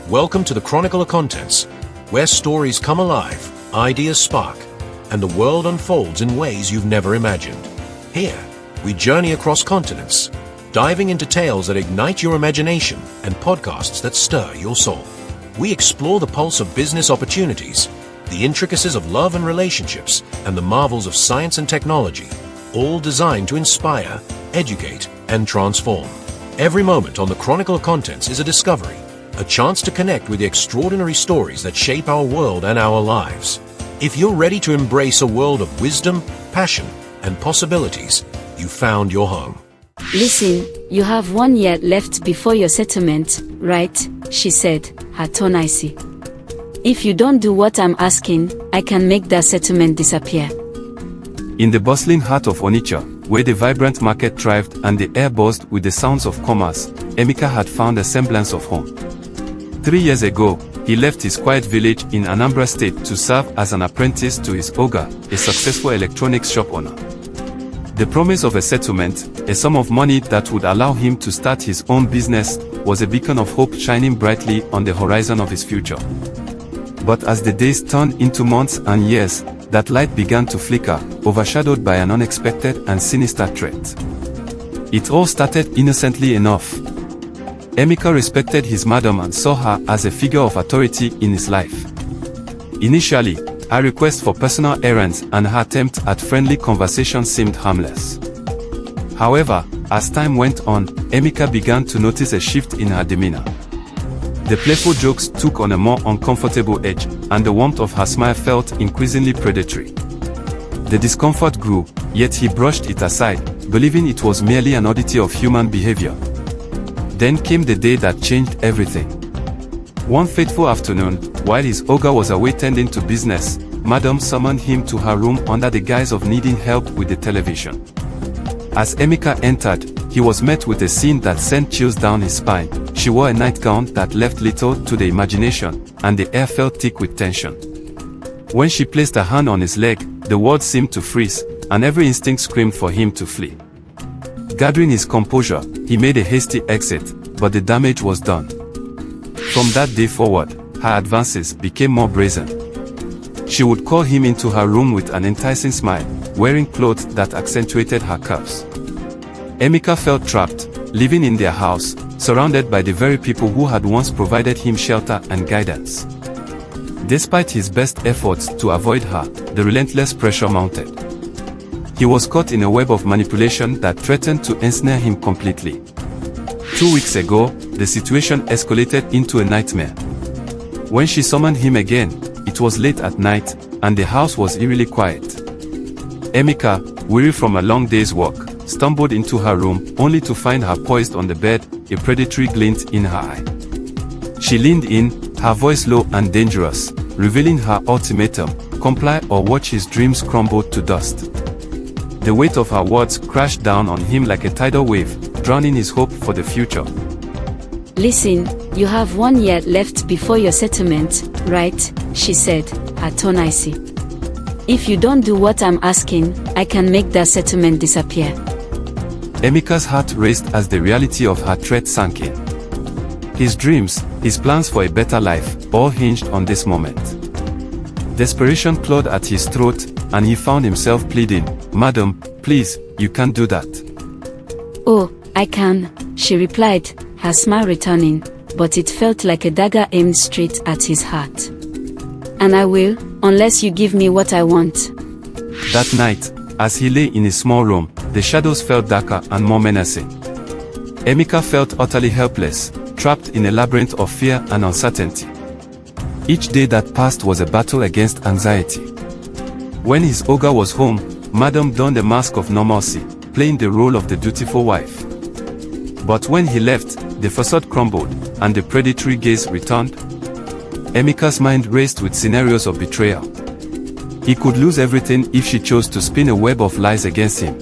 Welcome to the Chronicle of Contents, where stories come alive, ideas spark, and the world unfolds in ways you've never imagined. Here, we journey across continents, diving into tales that ignite your imagination and podcasts that stir your soul. We explore the pulse of business opportunities, the intricacies of love and relationships, and the marvels of science and technology, all designed to inspire, educate, and transform. Every moment on the Chronicle of Contents is a discovery, a chance to connect with the extraordinary stories that shape our world and our lives. If you're ready to embrace a world of wisdom, passion, and possibilities, you found your home. Listen, you have 1 year left before your settlement, right? She said, her tone icy. If you don't do what I'm asking, I can make that settlement disappear. In the bustling heart of Onitsha, where the vibrant market thrived and the air buzzed with the sounds of commerce, Emeka had found a semblance of home. 3 years ago, he left his quiet village in Anambra State to serve as an apprentice to his Oga, a successful electronics shop owner. The promise of a settlement, a sum of money that would allow him to start his own business, was a beacon of hope shining brightly on the horizon of his future. But as the days turned into months and years, that light began to flicker, overshadowed by an unexpected and sinister threat. It all started innocently enough. Emeka respected his madam and saw her as a figure of authority in his life. Initially, her request for personal errands and her attempt at friendly conversation seemed harmless. However, as time went on, Emeka began to notice a shift in her demeanor. The playful jokes took on a more uncomfortable edge, and the warmth of her smile felt increasingly predatory. The discomfort grew, yet he brushed it aside, believing it was merely an oddity of human behavior. Then came the day that changed everything. One fateful afternoon, while his Oga was away tending to business, Madam summoned him to her room under the guise of needing help with the television. As Emeka entered, he was met with a scene that sent chills down his spine. She wore a nightgown that left little to the imagination, and the air felt thick with tension. When she placed her hand on his leg, the world seemed to freeze, and every instinct screamed for him to flee. Gathering his composure, he made a hasty exit, but the damage was done. From that day forward, her advances became more brazen. She would call him into her room with an enticing smile, wearing clothes that accentuated her curves. Emeka felt trapped, living in their house, surrounded by the very people who had once provided him shelter and guidance. Despite his best efforts to avoid her, the relentless pressure mounted. He was caught in a web of manipulation that threatened to ensnare him completely. 2 weeks ago, the situation escalated into a nightmare. When she summoned him again, it was late at night, and the house was eerily quiet. Emeka, weary from a long day's work, stumbled into her room, only to find her poised on the bed, a predatory glint in her eye. She leaned in, her voice low and dangerous, revealing her ultimatum: comply or watch his dreams crumble to dust. The weight of her words crashed down on him like a tidal wave, drowning his hope for the future. Listen, you have 1 year left before your settlement, right? She said, her tone icy. If you don't do what I'm asking, I can make that settlement disappear. Emeka's heart raced as the reality of her threat sank in. His dreams, his plans for a better life, all hinged on this moment. Desperation clawed at his throat, and he found himself pleading, "Madam, please, you can't do that." Oh, I can, she replied, her smile returning, but it felt like a dagger aimed straight at his heart. And I will, unless you give me what I want. That night, as he lay in his small room, the shadows felt darker and more menacing. Emeka felt utterly helpless, trapped in a labyrinth of fear and uncertainty. Each day that passed was a battle against anxiety. When his Oga was home, Madam donned a mask of normalcy, playing the role of the dutiful wife. But when he left, the facade crumbled, and the predatory gaze returned. Emeka's mind raced with scenarios of betrayal. He could lose everything if she chose to spin a web of lies against him.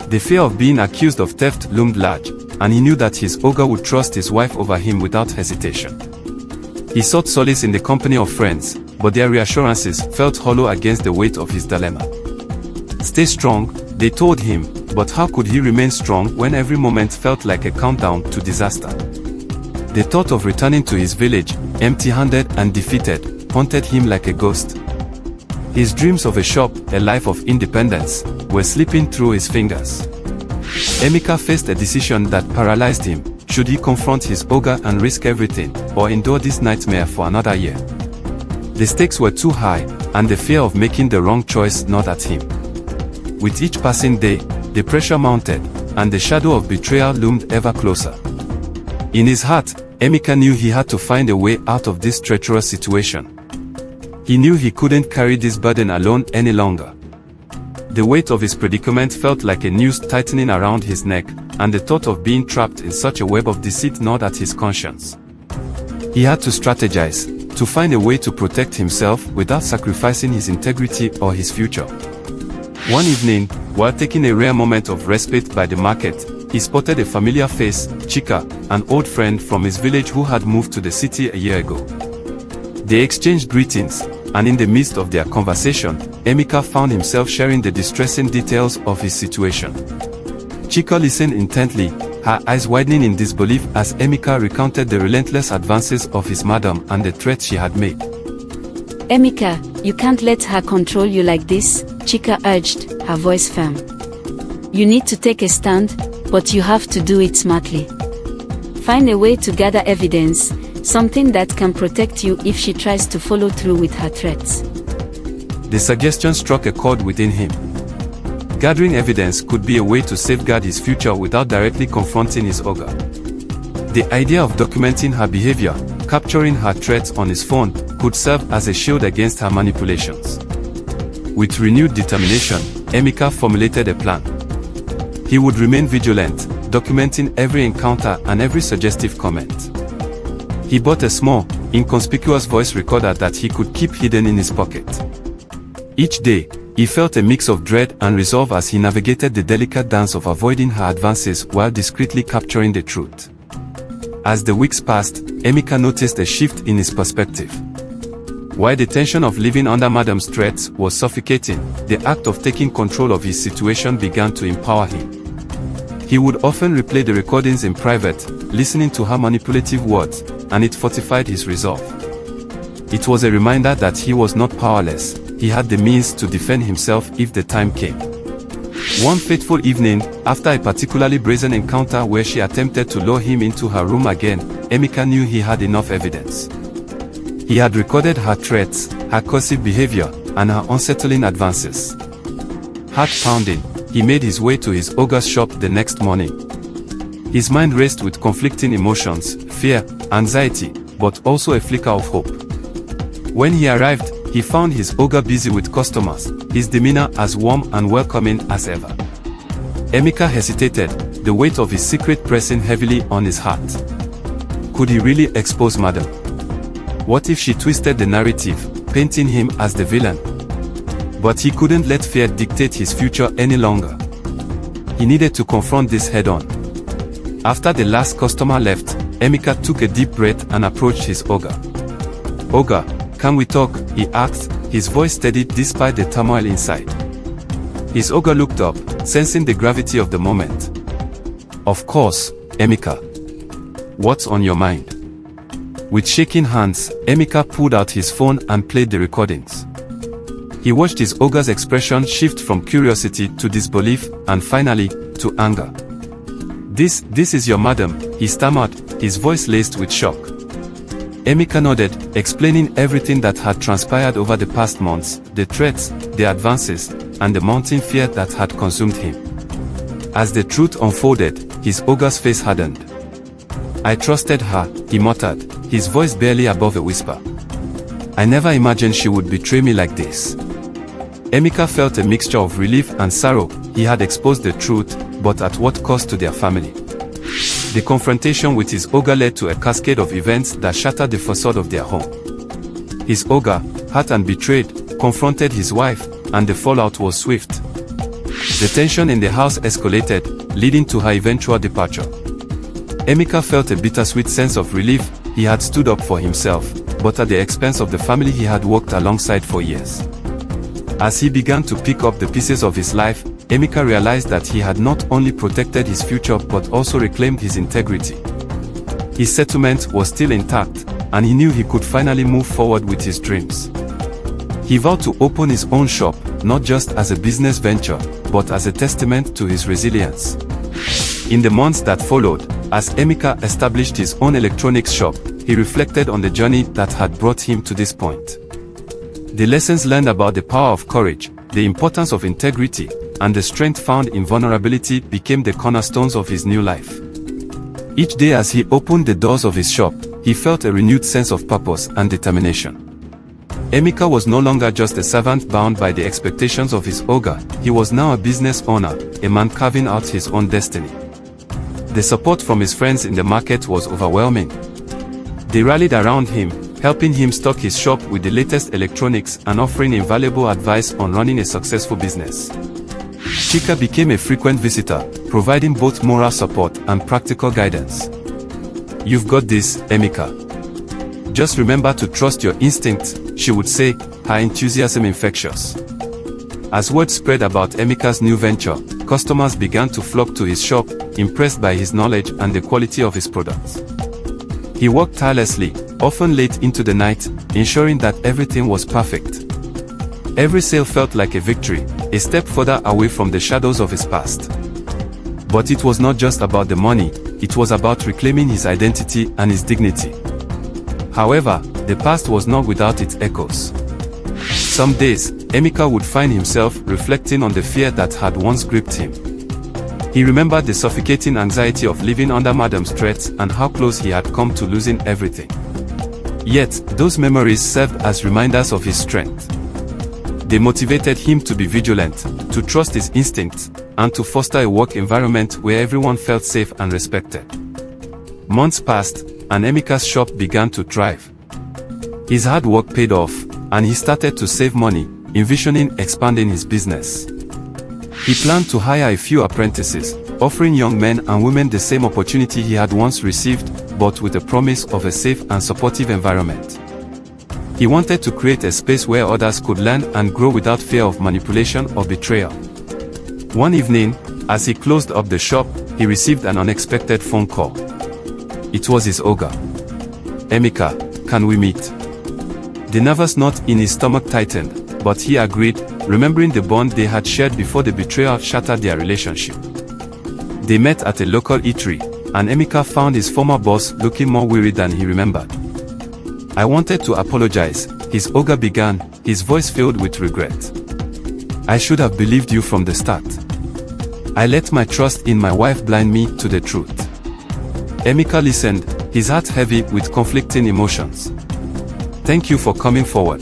The fear of being accused of theft loomed large, and he knew that his Oga would trust his wife over him without hesitation. He sought solace in the company of friends, but their reassurances felt hollow against the weight of his dilemma. Stay strong, they told him, but how could he remain strong when every moment felt like a countdown to disaster? The thought of returning to his village, empty-handed and defeated, haunted him like a ghost. His dreams of a shop, a life of independence, were slipping through his fingers. Emeka faced a decision that paralyzed him. Should he confront his ogre and risk everything, or endure this nightmare for another year? The stakes were too high, and the fear of making the wrong choice gnawed at him. With each passing day, the pressure mounted, and the shadow of betrayal loomed ever closer. In his heart, Emeka knew he had to find a way out of this treacherous situation. He knew he couldn't carry this burden alone any longer. The weight of his predicament felt like a noose tightening around his neck, and the thought of being trapped in such a web of deceit gnawed at his conscience. He had to strategize, to find a way to protect himself without sacrificing his integrity or his future. One evening, while taking a rare moment of respite by the market, he spotted a familiar face, Chika, an old friend from his village who had moved to the city a year ago. They exchanged greetings, and in the midst of their conversation, Emeka found himself sharing the distressing details of his situation. Chika listened intently, her eyes widening in disbelief as Emeka recounted the relentless advances of his madam and the threats she had made. Emeka, you can't let her control you like this, Chika urged, her voice firm. You need to take a stand, but you have to do it smartly. Find a way to gather evidence, something that can protect you if she tries to follow through with her threats. The suggestion struck a chord within him. Gathering evidence could be a way to safeguard his future without directly confronting his ogre. The idea of documenting her behavior, capturing her threats on his phone, could serve as a shield against her manipulations. With renewed determination, Emeka formulated a plan. He would remain vigilant, documenting every encounter and every suggestive comment. He bought a small, inconspicuous voice recorder that he could keep hidden in his pocket. Each day, he felt a mix of dread and resolve as he navigated the delicate dance of avoiding her advances while discreetly capturing the truth. As the weeks passed, Emeka noticed a shift in his perspective. While the tension of living under Madam's threats was suffocating, the act of taking control of his situation began to empower him. He would often replay the recordings in private, listening to her manipulative words, and it fortified his resolve. It was a reminder that he was not powerless. He had the means to defend himself if the time came. One fateful evening, after a particularly brazen encounter where she attempted to lure him into her room again, Emeka knew he had enough evidence. He had recorded her threats, her cursive behavior, and her unsettling advances. Heart-pounding, he made his way to his ogre's shop the next morning. His mind raced with conflicting emotions, fear, anxiety, but also a flicker of hope. When he arrived, he found his ogre busy with customers, his demeanor as warm and welcoming as ever. Emeka hesitated, the weight of his secret pressing heavily on his heart. Could he really expose Madam? What if she twisted the narrative, painting him as the villain? But he couldn't let fear dictate his future any longer. He needed to confront this head-on. After the last customer left, Emeka took a deep breath and approached his ogre. "Ogre, can we talk?" he asked, his voice steady despite the turmoil inside. His ogre looked up, sensing the gravity of the moment. "Of course, Emeka. What's on your mind?" With shaking hands, Emeka pulled out his phone and played the recordings. He watched his ogre's expression shift from curiosity to disbelief, and finally, to anger. This is your madam," he stammered, his voice laced with shock. Emeka nodded, explaining everything that had transpired over the past months, the threats, the advances, and the mounting fear that had consumed him. As the truth unfolded, his ogre's face hardened. "I trusted her," he muttered, his voice barely above a whisper. "I never imagined she would betray me like this." Emeka felt a mixture of relief and sorrow. He had exposed the truth, but at what cost to their family? The confrontation with his ogre led to a cascade of events that shattered the facade of their home. His ogre, hurt and betrayed, confronted his wife, and the fallout was swift. The tension in the house escalated, leading to her eventual departure. Emeka felt a bittersweet sense of relief. He had stood up for himself, but at the expense of the family he had worked alongside for years. As he began to pick up the pieces of his life, Emeka realized that he had not only protected his future but also reclaimed his integrity. His settlement was still intact, and he knew he could finally move forward with his dreams. He vowed to open his own shop, not just as a business venture, but as a testament to his resilience. In the months that followed, as Emeka established his own electronics shop, he reflected on the journey that had brought him to this point. The lessons learned about the power of courage, the importance of integrity, and the strength found in vulnerability became the cornerstones of his new life. Each day as he opened the doors of his shop, he felt a renewed sense of purpose and determination. Emeka was no longer just a servant bound by the expectations of his oga, he was now a business owner, a man carving out his own destiny. The support from his friends in the market was overwhelming. They rallied around him, helping him stock his shop with the latest electronics and offering invaluable advice on running a successful business. Chika became a frequent visitor, providing both moral support and practical guidance. "You've got this, Emeka. Just remember to trust your instincts," she would say, her enthusiasm infectious. As word spread about Emeka's new venture, customers began to flock to his shop, impressed by his knowledge and the quality of his products. He worked tirelessly, often late into the night, ensuring that everything was perfect. Every sale felt like a victory, a step further away from the shadows of his past. But it was not just about the money, it was about reclaiming his identity and his dignity. However, the past was not without its echoes. Some days, Emeka would find himself reflecting on the fear that had once gripped him. He remembered the suffocating anxiety of living under Madam's threats and how close he had come to losing everything. Yet, those memories served as reminders of his strength. They motivated him to be vigilant, to trust his instincts, and to foster a work environment where everyone felt safe and respected. Months passed, and Emeka's shop began to thrive. His hard work paid off, and he started to save money, envisioning expanding his business. He planned to hire a few apprentices, offering young men and women the same opportunity he had once received, but with the promise of a safe and supportive environment. He wanted to create a space where others could learn and grow without fear of manipulation or betrayal. One evening, as he closed up the shop, he received an unexpected phone call. It was his oga. "Emeka, can we meet?" The nervous knot in his stomach tightened, but he agreed, remembering the bond they had shared before the betrayal shattered their relationship. They met at a local eatery, and Emeka found his former boss looking more weary than he remembered. "I wanted to apologize," his oga began, his voice filled with regret. "I should have believed you from the start. I let my trust in my wife blind me to the truth." Emeka listened, his heart heavy with conflicting emotions. "Thank you for coming forward.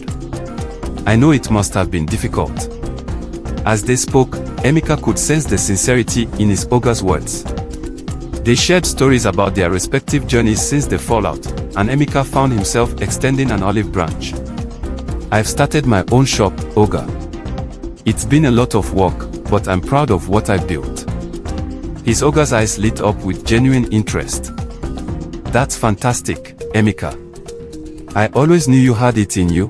I know it must have been difficult." As they spoke, Emeka could sense the sincerity in his oga's words. They shared stories about their respective journeys since the fallout, and Emeka found himself extending an olive branch. "I've started my own shop, oga. It's been a lot of work, but I'm proud of what I've built." His oga's eyes lit up with genuine interest. "That's fantastic, Emeka. I always knew you had it in you."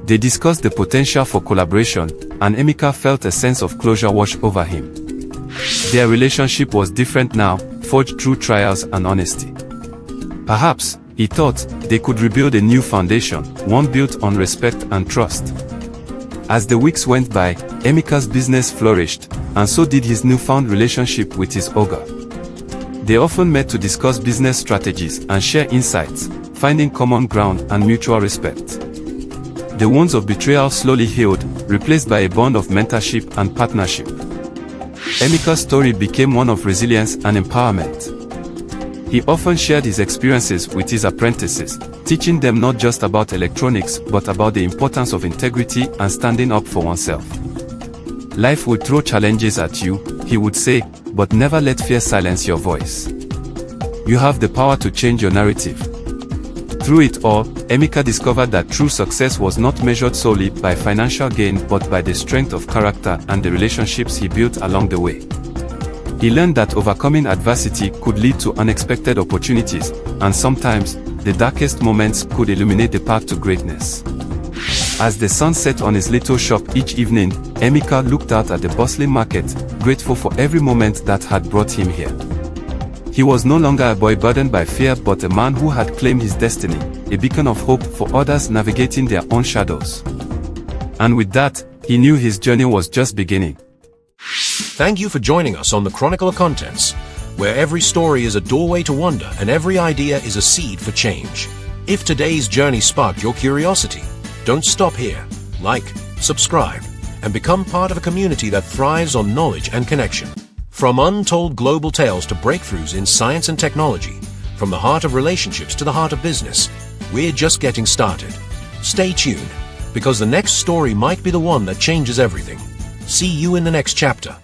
They discussed the potential for collaboration, and Emeka felt a sense of closure wash over him. Their relationship was different now, forged through trials and honesty. Perhaps, he thought, they could rebuild a new foundation, one built on respect and trust. As the weeks went by, Emeka's business flourished, and so did his newfound relationship with his oga. They often met to discuss business strategies and share insights, finding common ground and mutual respect. The wounds of betrayal slowly healed, replaced by a bond of mentorship and partnership. Emeka's story became one of resilience and empowerment. He often shared his experiences with his apprentices, teaching them not just about electronics but about the importance of integrity and standing up for oneself. "Life will throw challenges at you," he would say, "but never let fear silence your voice. You have the power to change your narrative." Through it all, Emeka discovered that true success was not measured solely by financial gain but by the strength of character and the relationships he built along the way. He learned that overcoming adversity could lead to unexpected opportunities, and sometimes, the darkest moments could illuminate the path to greatness. As the sun set on his little shop each evening, Emeka looked out at the bustling market, grateful for every moment that had brought him here. He was no longer a boy burdened by fear but a man who had claimed his destiny, a beacon of hope for others navigating their own shadows. And with that, he knew his journey was just beginning. Thank you for joining us on the Chronicle of Contents, where every story is a doorway to wonder and every idea is a seed for change. If today's journey sparked your curiosity, don't stop here. Like, subscribe, and become part of a community that thrives on knowledge and connection. From untold global tales to breakthroughs in science and technology, from the heart of relationships to the heart of business, we're just getting started. Stay tuned, because the next story might be the one that changes everything. See you in the next chapter.